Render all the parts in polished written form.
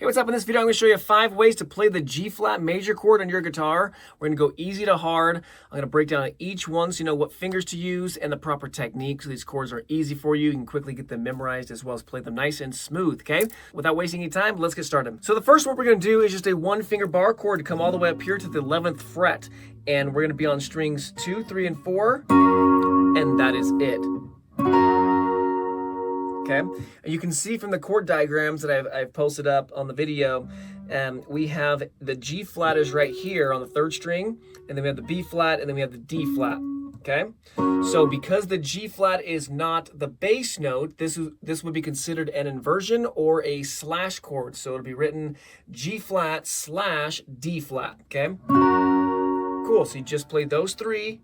what's up? In this video, I'm going to show you 5 ways to play the G flat major chord on your guitar. We're going to go easy to hard. I'm going to break down each one so you know what fingers to use and the proper technique so these chords are easy for you. You can quickly get them memorized as well as play them nice and smooth, okay? Without wasting any time, let's get started. So the first one we're going to do is just a 1-finger bar chord to come all the way up here to the 11th fret. And we're going to be on strings 2, 3, and 4, and that is it. Okay, and you can see from the chord diagrams that I've posted up on the video, we have the G flat is right here on the 3rd string, and then we have the B flat, and then we have the D flat. Okay, so because the G flat is not the bass note, this would be considered an inversion or a slash chord. So it'll be written G flat slash D flat. Okay, cool. So you just play those 3.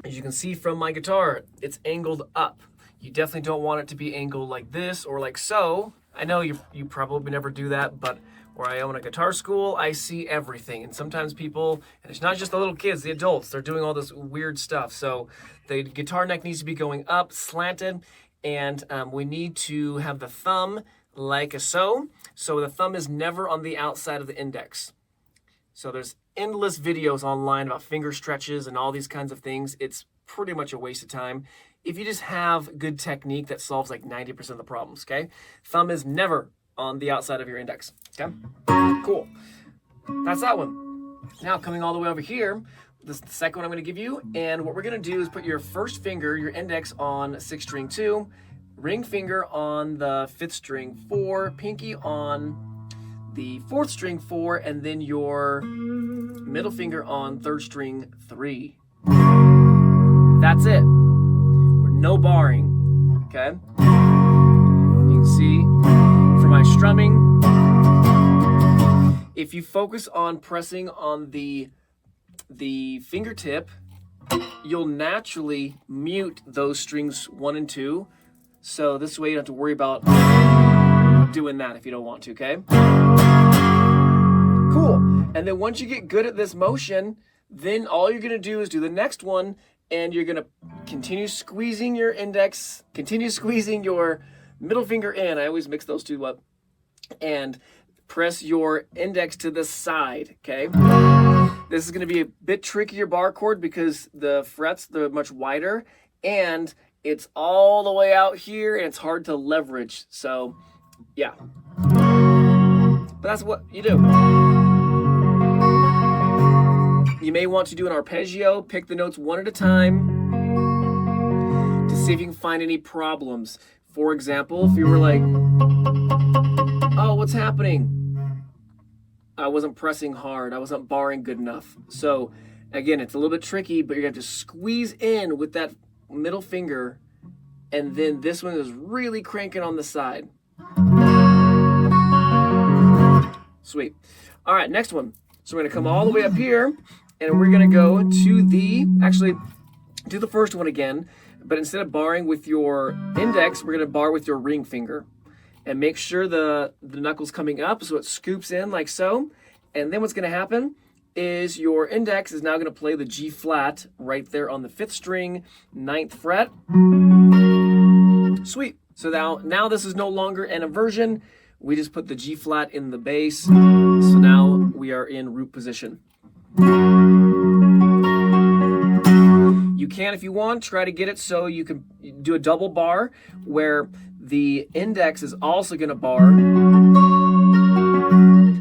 As you can see from my guitar, it's angled up. You definitely don't want it to be angled like this or like so. I know you probably never do that, but where I own a guitar school, I see everything. And sometimes people, and it's not just the little kids, the adults, they're doing all this weird stuff. So the guitar neck needs to be going up, slanted, and we need to have the thumb like so. So the thumb is never on the outside of the index. So there's endless videos online about finger stretches and all these kinds of things. It's pretty much a waste of time if you just have good technique that solves like 90% of the problems, okay? Thumb is never on the outside of your index, okay? Cool. That's that one. Now coming all the way over here, this is the second one I'm gonna give you, and what we're gonna do is put your first finger, your index on 6th string 2, ring finger on the 5th string 4, pinky on the 4th string 4, and then your middle finger on 3rd string 3. That's it. No barring, okay? You can see for my strumming, if you focus on pressing on the fingertip, you'll naturally mute those strings 1 and 2. So this way you don't have to worry about doing that if you don't want to, okay? Cool. And then once you get good at this motion, then all you're gonna do is do the next one, and you're gonna continue squeezing your index, continue squeezing your middle finger in. I always mix those two up. And press your index to the side, okay? This is gonna be a bit trickier bar chord because the frets, they're much wider, and it's all the way out here, and it's hard to leverage. So, yeah. But that's what you do. You may want to do an arpeggio, pick the notes one at a time to see if you can find any problems. For example, if you were like, oh, what's happening? I wasn't pressing hard, I wasn't barring good enough. So again, it's a little bit tricky, but you're gonna have to squeeze in with that middle finger, and then this one is really cranking on the side. Sweet. All right, next one. So we're gonna come all the way up here, and we're gonna go to actually do the first one again, but instead of barring with your index, we're gonna bar with your ring finger. And make sure the knuckle's coming up so it scoops in like so. And then what's gonna happen is your index is now gonna play the G flat right there on the 5th string, 9th fret. Sweet. So now this is no longer an inversion. We just put the G flat in the bass. So now we are in root position. You can, if you want, try to get it so you can do a double bar where the index is also going to bar.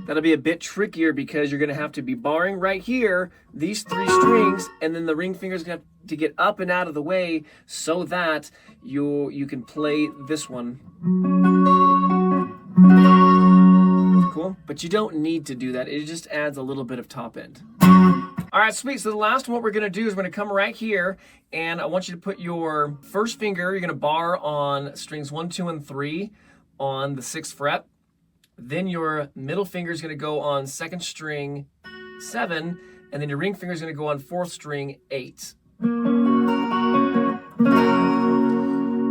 That'll be a bit trickier because you're going to have to be barring right here, these 3 strings, and then the ring finger is going to have to get up and out of the way so that you can play this one. Cool, but you don't need to do that. It just adds a little bit of top end. All right, sweet. So the last one what we're gonna do is we're gonna come right here, and I want you to put your first finger, you're gonna bar on strings 1, 2, and 3 on the 6th fret. Then your middle finger is gonna go on 2nd string 7, and then your ring finger is gonna go on 4th string 8.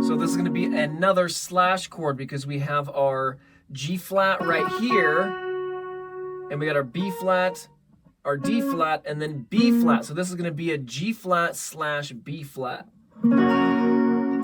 So this is gonna be another slash chord because we have our G flat right here, and we got our B flat, our D flat, and then B flat. So this is gonna be a G flat slash B flat.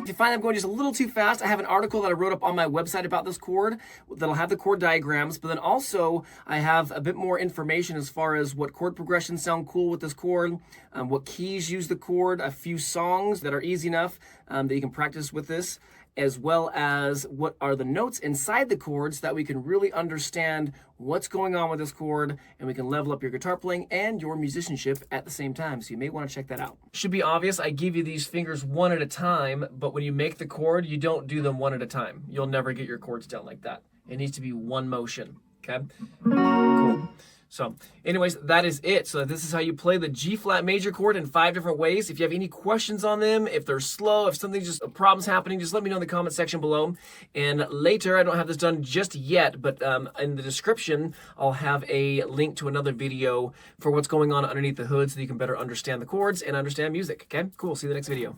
If you find I'm going just a little too fast, I have an article that I wrote up on my website about this chord that'll have the chord diagrams, but then also I have a bit more information as far as what chord progressions sound cool with this chord, what keys use the chord, a few songs that are easy enough that you can practice with this, as well as what are the notes inside the chord so that we can really understand what's going on with this chord, and we can level up your guitar playing and your musicianship at the same time. So you may want to check that out. Should be obvious, I give you these fingers one at a time, but when you make the chord, you don't do them one at a time. You'll never get your chords down like that. It needs to be one motion, okay? Cool. So anyways, that is it. So this is how you play the G flat major chord in 5 different ways. If you have any questions on them, if they're slow, if something's just a problem's happening, just let me know in the comment section below. And later, I don't have this done just yet, but in the description, I'll have a link to another video for what's going on underneath the hood so that you can better understand the chords and understand music. Okay, cool. See you in the next video.